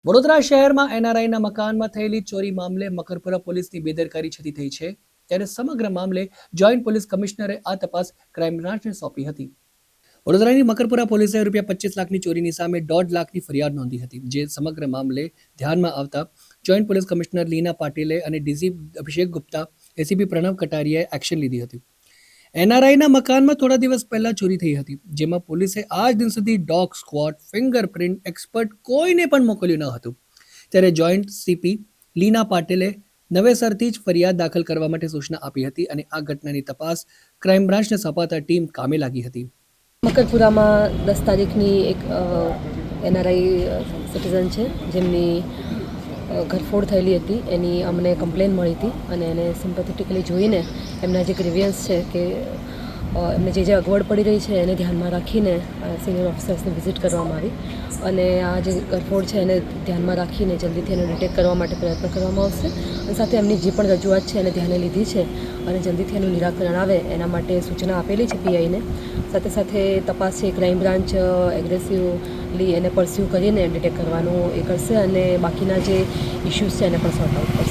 વડોદરા શહેરમાં એનઆરઆઈના મકાનમાં થયેલી ચોરી મામલે મકરપુરા પોલીસની બેદરકારી છતી થઈ છે ત્યારે સમગ્ર મામલે જોઈન્ટ પોલીસ કમિશનરે આ તપાસ ક્રાઇમ બ્રાન્ચને સોંપી હતી. વડોદરાની મકરપુરા પોલીસે ₹25,00,000ની ચોરીની સામે 1.5 લાખની ફરિયાદ નોંધી હતી, જે સમગ્ર મામલે ધ્યાનમાં આવતા જોઈન્ટ પોલીસ કમિશનર લીના પાટીલે અને ડીસીપી અભિષેક ગુપ્તા, એસીપી પ્રણવ કટારિયાએ એક્શન લીધી હતી. એનઆરઆઈના મકાનમાં થોડા દિવસ પહેલા ચોરી થઈ હતી, જેમાં પોલીસે આજ દિન સુધી ડોગ સ્ક્વોડ, ફિંગરપ્રિન્ટ એક્સપર્ટ કોઈને પણ મોકલ્યું ન હતું. ત્યારે જોઈન્ટ સીપી લીના પાટીલે નવેસરથી જ ફરિયાદ દાખલ કરવા માટે સૂચના આપી હતી અને આ ઘટનાની તપાસ ક્રાઇમ બ્રાન્ચને સોંપાતા ટીમ કામે લાગી હતી. મકરપુરામાં 10 તારીખની એક એનઆરઆઈ સિટીઝન છે જેમની ઘરફોડ થયેલી હતી. એની અમને કમ્પ્લેન મળી હતી અને એને સિમ્પેથેટિકલી જોઈને એમના જે ગ્રીવિયન્સ છે કે એમને જે અગવડ પડી રહી છે એને ધ્યાનમાં રાખીને સિનિયર ઓફિસર્સને વિઝિટ કરવામાં આવી અને આ જે ઘરફોડ છે એને ધ્યાનમાં રાખીને જલ્દીથી એને ડિટેક્ટ કરવા માટે પ્રયત્ન કરવામાં આવશે અને સાથે એમની જે પણ રજૂઆત છે એને ધ્યાને લીધી છે અને જલ્દીથી એનું નિરાકરણ આવે એના માટે સૂચના આપેલી છે પીઆઈને. સાથે સાથે તપાસ છે ક્રાઇમ બ્રાન્ચ એગ્રેસિવલી એને પરસ્યુ કરીને ડિટેક્ટ કરવાનું એ કરશે અને બાકીના જે ઇસ્યુઝ છે એને પણ સોર્ટ આઉટ કરશે.